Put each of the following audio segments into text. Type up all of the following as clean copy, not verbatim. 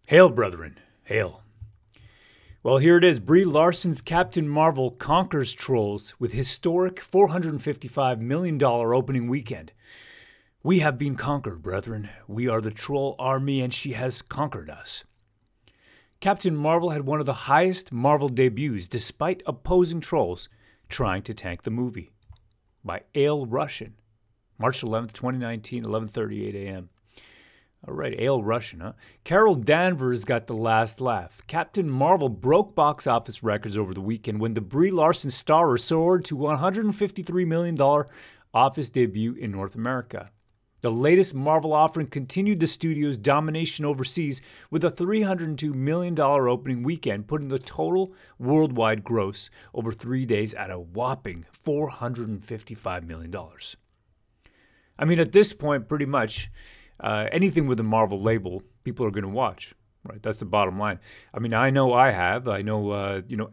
Hail, brethren, hail. Well, here it is. Brie Larson's Captain Marvel conquers trolls with historic $455 million opening weekend. We have been conquered, brethren. We are the troll army, and she has conquered us. Captain Marvel had one of the highest Marvel debuts, despite opposing trolls trying to tank the movie. By Ale Russian, March 11th, 2019, 11:38 a.m. All right, Ale Russian, huh? Carol Danvers got the last laugh. Captain Marvel broke box office records over the weekend when the Brie Larson starrer soared to $153 million office debut in North America. The latest Marvel offering continued the studio's domination overseas with a $302 million opening weekend, putting the total worldwide gross over 3 days at a whopping $455 million. I mean, at this point, pretty much anything with a Marvel label, people are going to watch, right? That's the bottom line. I mean, I know I have. I know,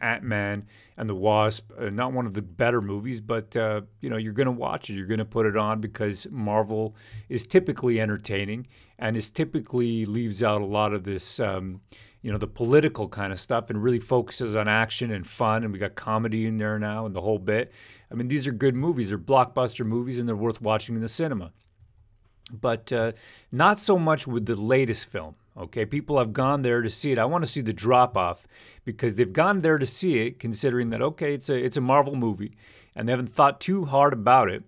Ant-Man and the Wasp, not one of the better movies, but, you're going to watch it. You're going to put it on because Marvel is typically entertaining and typically leaves out a lot of this, the political kind of stuff and really focuses on action and fun. And we got comedy in there now and the whole bit. I mean, these are good movies. They're blockbuster movies and they're worth watching in the cinema. But not so much with the latest film, okay? People have gone there to see it. I want to see the drop-off because they've gone there to see it considering that, okay, it's a Marvel movie, and they haven't thought too hard about it.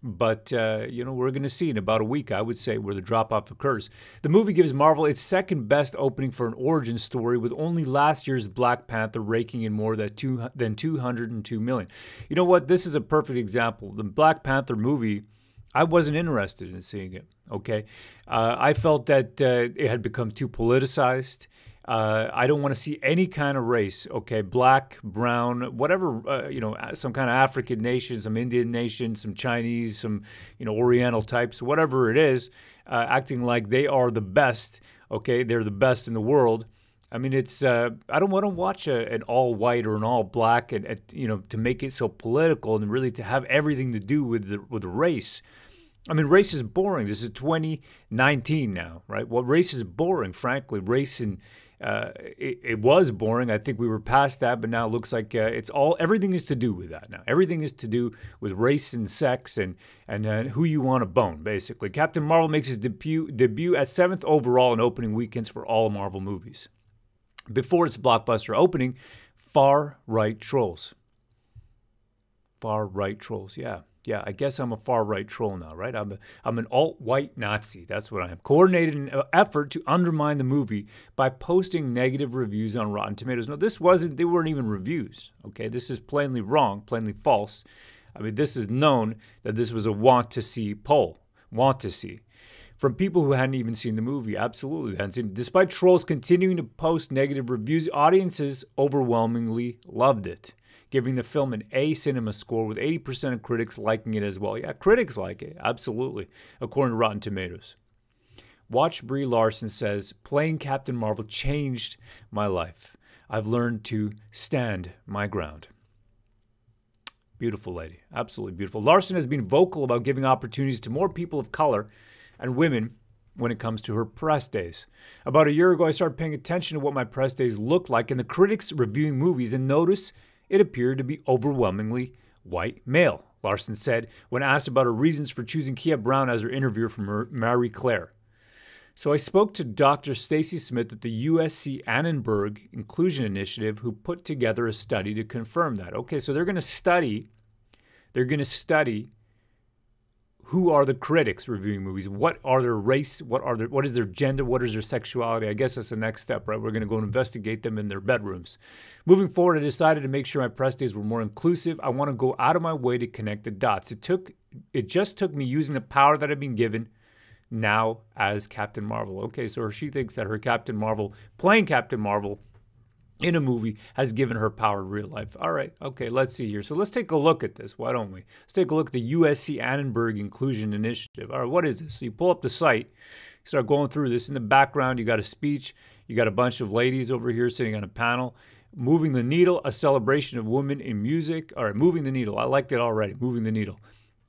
But, we're going to see in about a week, I would say, where the drop-off occurs. The movie gives Marvel its second-best opening for an origin story, with only last year's Black Panther raking in more than $202 million. You know what? This is a perfect example. The Black Panther movie, I wasn't interested in seeing it, okay? I felt that it had become too politicized. I don't want to see any kind of race, okay? Black, brown, whatever, some kind of African nation, some Indian nation, some Chinese, some, Oriental types, whatever it is, acting like they are the best, okay? They're the best in the world. I mean, it's I don't want to watch an all white or an all black, and to make it so political and really to have everything to do with the race. I mean, race is boring. This is 2019 now, right? Well, race is boring, frankly. Race and it was boring. I think we were past that, but now it looks like everything is to do with that now. Everything is to do with race and sex and who you want to bone, basically. Captain Marvel makes his debut at 7th overall in opening weekends for all Marvel movies. Before its blockbuster opening, far-right trolls. Far-right trolls, yeah. Yeah, I guess I'm a far-right troll now, right? I'm an alt-white Nazi. That's what I am. Coordinated an effort to undermine the movie by posting negative reviews on Rotten Tomatoes. No, they weren't even reviews, okay? This is plainly wrong, plainly false. I mean, this is known that this was a want-to-see poll. Want-to-see. From people who hadn't even seen the movie. Absolutely hadn't seen it. Despite trolls continuing to post negative reviews, audiences overwhelmingly loved it, giving the film an A cinema score with 80% of critics liking it as well. Yeah, critics like it, absolutely, according to Rotten Tomatoes. Watch Brie Larson says, playing Captain Marvel changed my life. I've learned to stand my ground. Beautiful lady, absolutely beautiful. Larson has been vocal about giving opportunities to more people of color and women when it comes to her press days. About a year ago, I started paying attention to what my press days looked like and the critics reviewing movies and noticed it appeared to be overwhelmingly white male, Larson said when asked about her reasons for choosing Kia Brown as her interviewer for Marie Claire. So I spoke to Dr. Stacy Smith at the USC Annenberg Inclusion Initiative, who put together a study to confirm that. Okay, so they're going to study who are the critics reviewing movies? What are their race? What is their gender? What is their sexuality? I guess that's the next step, right? We're going to go and investigate them in their bedrooms. Moving forward, I decided to make sure my press days were more inclusive. I want to go out of my way to connect the dots. It just took me using the power that I've been given now as Captain Marvel. Okay, so she thinks that her Captain Marvel, playing Captain Marvel in a movie, has given her power in real life. All right, okay, let's see here. So let's take a look at this. Why don't we? Let's take a look at the USC Annenberg Inclusion Initiative. All right, what is this? So you pull up the site, you start going through this. In the background, you got a speech. You got a bunch of ladies over here sitting on a panel. Moving the Needle, a celebration of women in music. All right, Moving the Needle. I liked it already, Moving the Needle.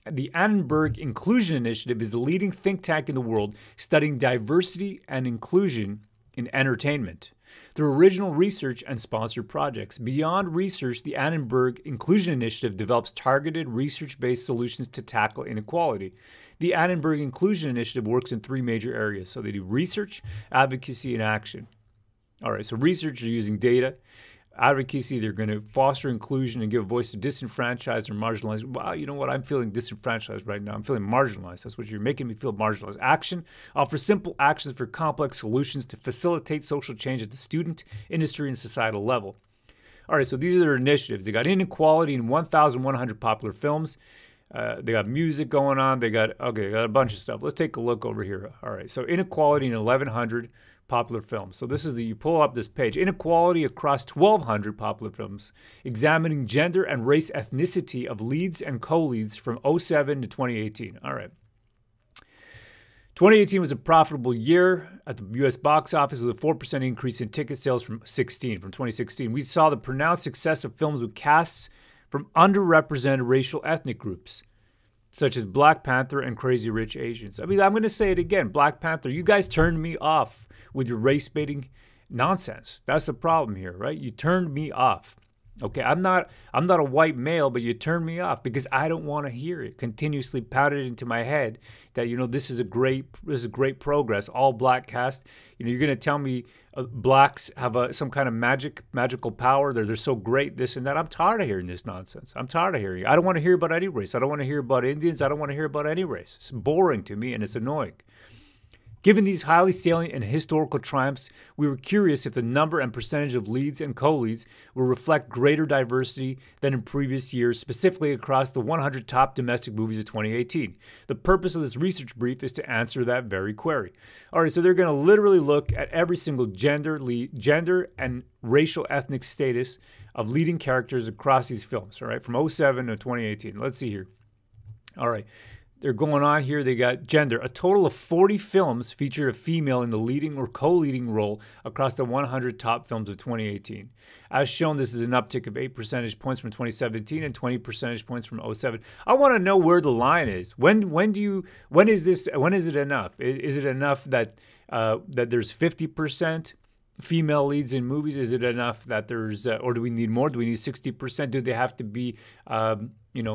The Annenberg Inclusion Initiative is the leading think tank in the world studying diversity and inclusion in entertainment through original research and sponsored projects. Beyond research, the Annenberg Inclusion Initiative develops targeted research-based solutions to tackle inequality. The Annenberg Inclusion Initiative works in 3 major areas. So they do research, advocacy, and action. All right, so research, you're using data. Advocacy, they're going to foster inclusion and give a voice to disenfranchised or marginalized. Wow, you know what? I'm feeling disenfranchised right now. I'm feeling marginalized. That's what you're making me feel, marginalized. Action, offer simple actions for complex solutions to facilitate social change at the student, industry, and societal level. All right, so these are their initiatives. They got inequality in 1,100 popular films. They got music going on. They got a bunch of stuff. Let's take a look over here. All right, so inequality in 1,100 popular films. So this is you pull up this page, inequality across 1,200 popular films, examining gender and race ethnicity of leads and co-leads from 2007 to 2018. All right. 2018 was a profitable year at the U.S. box office with a 4% increase in ticket sales from 2016. We saw the pronounced success of films with casts from underrepresented racial ethnic groups, such as Black Panther and Crazy Rich Asians. I mean, I'm going to say it again. Black Panther, you guys turned me off with your race-baiting nonsense. That's the problem here, right? You turned me off. Okay, I'm not a white male, but you turned me off because I don't want to hear it. Continuously pounded into my head that, you know, this is great progress. All black cast. You know, you're gonna tell me blacks have some kind of magical power. They're so great, this and that. I'm tired of hearing this nonsense. I'm tired of hearing it. I don't want to hear about any race. I don't want to hear about Indians. I don't want to hear about any race. It's boring to me and it's annoying. Given these highly salient and historical triumphs, we were curious if the number and percentage of leads and co-leads will reflect greater diversity than in previous years, specifically across the 100 top domestic movies of 2018. The purpose of this research brief is to answer that very query. All right, so they're going to literally look at every single gender and racial ethnic status of leading characters across these films, all right, from 2007 to 2018. Let's see here. All right. They're going on here. They got gender. A total of 40 films featured a female in the leading or co-leading role across the 100 top films of 2018. As shown, this is an uptick of 8 percentage points from 2017 and 20 percentage points from 2007. I want to know where the line is. When is it enough? Is it enough that there's 50% female leads in movies? Is it enough that there's, or do we need more? Do we need 60%? Do they have to be,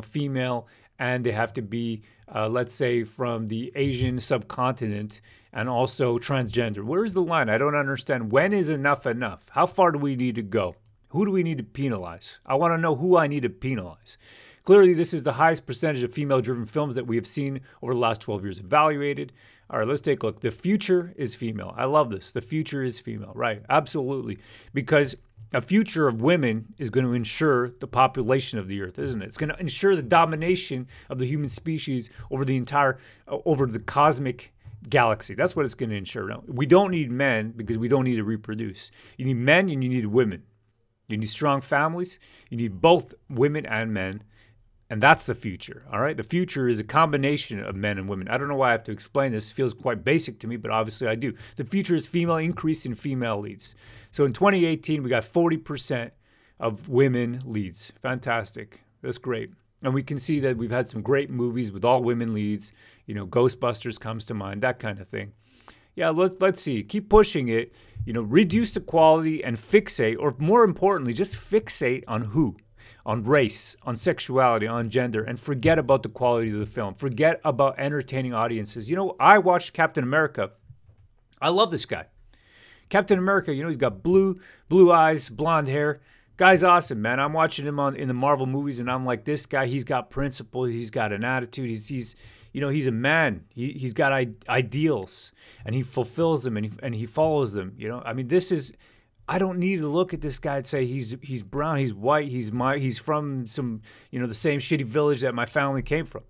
female? And they have to be, let's say, from the Asian subcontinent and also transgender. Where's the line? I don't understand. When is enough enough? How far do we need to go? Who do we need to penalize? I want to know who I need to penalize. Clearly, this is the highest percentage of female-driven films that we have seen over the last 12 years evaluated. All right, let's take a look. The future is female. I love this. The future is female. Right, absolutely. Because a future of women is going to ensure the population of the earth, isn't it? It's going to ensure the domination of the human species over the cosmic galaxy. That's what it's going to ensure. Now, we don't need men because we don't need to reproduce. You need men and you need women. You need strong families. You need both women and men. And that's the future, all right? The future is a combination of men and women. I don't know why I have to explain this. It feels quite basic to me, but obviously I do. The future is female increase in female leads. So in 2018, we got 40% of women leads. Fantastic. That's great. And we can see that we've had some great movies with all women leads. You know, Ghostbusters comes to mind, that kind of thing. Yeah, let's see. Keep pushing it. You know, reduce the quality and fixate, or more importantly, just fixate on who? On race, on sexuality, on gender, and forget about the quality of the film. Forget about entertaining audiences. You know, I watched Captain America. I love this guy. Captain America, you know, he's got blue eyes, blonde hair. Guy's awesome, man. I'm watching him in the Marvel movies, and I'm like, this guy, he's got principle. He's got an attitude. He's a man. He's got ideals, and he fulfills them, and he follows them. You know, I mean, I don't need to look at this guy and say he's brown, he's white, he's from some, you know, the same shitty village that my family came from.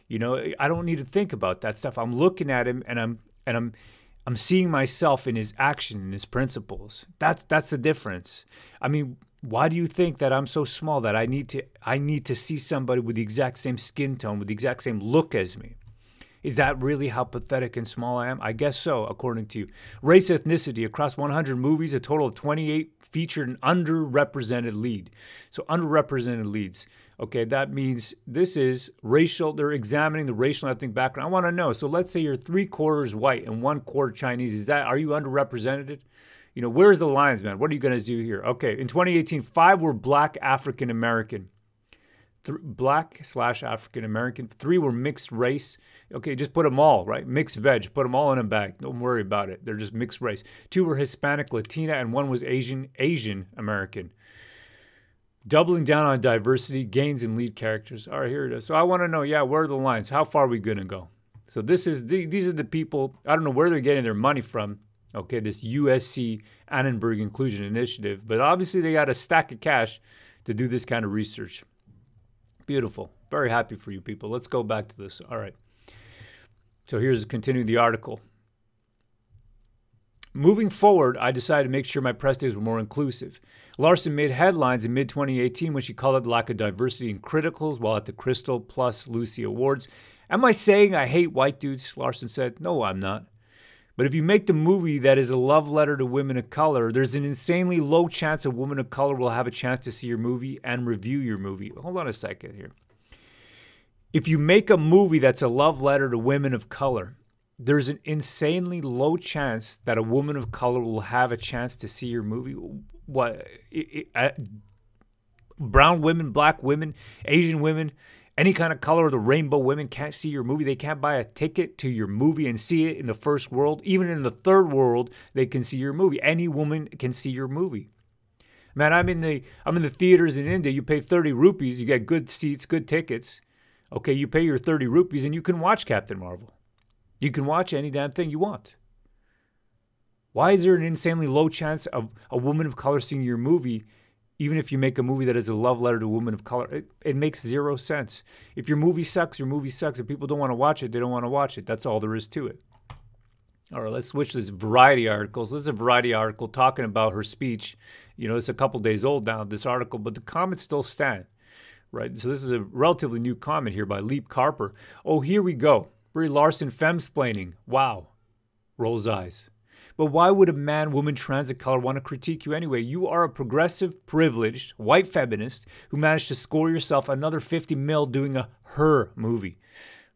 You know, I don't need to think about that stuff. I'm looking at him and I'm seeing myself in his action and his principles. That's the difference. I mean, why do you think that I'm so small that I need to see somebody with the exact same skin tone, with the exact same look as me? Is that really how pathetic and small I am? I guess so, according to you. Race, ethnicity. Across 100 movies, a total of 28 featured an underrepresented lead. So underrepresented leads. Okay, that means this is racial. They're examining the racial and ethnic background. I want to know. So let's say you're 3/4 white and 1/4 Chinese. Are you underrepresented? You know, where's the lines, man? What are you going to do here? Okay, in 2018, 5 were black African American. Black/African American. 3 were mixed race. Okay, just put them all, right? Mixed veg. Put them all in a bag. Don't worry about it. They're just mixed race. 2 were Hispanic, Latina, and 1 was Asian American. Doubling down on diversity, gains in lead characters. All right, here it is. So I want to know, where are the lines? How far are we going to go? So these are the people, I don't know where they're getting their money from. Okay, this USC Annenberg Inclusion Initiative. But obviously they got a stack of cash to do this kind of research. Beautiful. Very happy for you people. Let's go back to this. All right. So here's continuing the article. Moving forward, I decided to make sure my press days were more inclusive. Larson made headlines in mid-2018 when she called out the lack of diversity in criticals while at the Crystal Plus Lucy Awards. Am I saying I hate white dudes? Larson said, no, I'm not. But if you make the movie that is a love letter to women of color, there's an insanely low chance a woman of color will have a chance to see your movie and review your movie. Hold on a second here. If you make a movie that's a love letter to women of color, there's an insanely low chance that a woman of color will have a chance to see your movie. What? Brown women, black women, Asian women, any kind of color of the rainbow women can't see your movie. They can't buy a ticket to your movie and see it in the first world. Even in the third world, they can see your movie. Any woman can see your movie. Man, I'm in the theaters in India. You pay 30 rupees, you get good seats, good tickets. Okay, you pay your 30 rupees and you can watch Captain Marvel. You can watch any damn thing you want. Why is there an insanely low chance of a woman of color seeing your movie, even if you make a movie that is a love letter to women of color? It makes zero sense. If your movie sucks, your movie sucks. If people don't want to watch it, they don't want to watch it. That's all there is to it. All right, let's switch to this Variety article. So this is a Variety article talking about her speech. You know, it's a couple days old now, this article, but the comments still stand, right? So this is a relatively new comment here by Leap Carper. Oh, here we go. Brie Larson femsplaining. Wow. Rolls eyes. But why would a man, woman, trans, and color want to critique you anyway? You are a progressive, privileged, white feminist who managed to score yourself another 50 mil doing a her movie,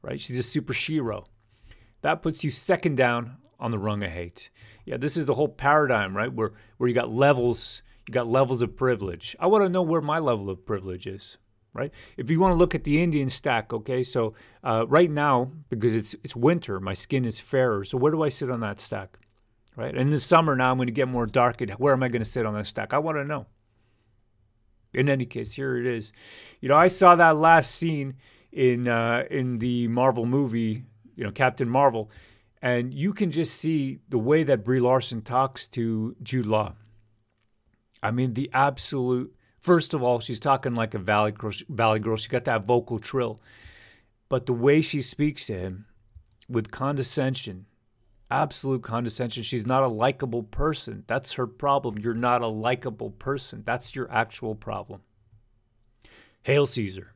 right? She's a super shero. That puts you second down on the rung of hate. Yeah, this is the whole paradigm, right? Where you got levels of privilege. I want to know where my level of privilege is. Right? If you want to look at the Indian stack, okay, so right now, because it's winter, my skin is fairer. So where do I sit on that stack? Right? And in the summer now, I'm going to get more dark. Where am I going to sit on that stack? I want to know. In any case, here it is. You know, I saw that last scene in the Marvel movie, you know, Captain Marvel, and you can just see the way that Brie Larson talks to Jude Law. I mean, the absolute... First of all, she's talking like a valley girl. She got that vocal trill. But the way she speaks to him with condescension, absolute condescension, she's not a likable person. That's her problem. You're not a likable person. That's your actual problem. Hail Caesar.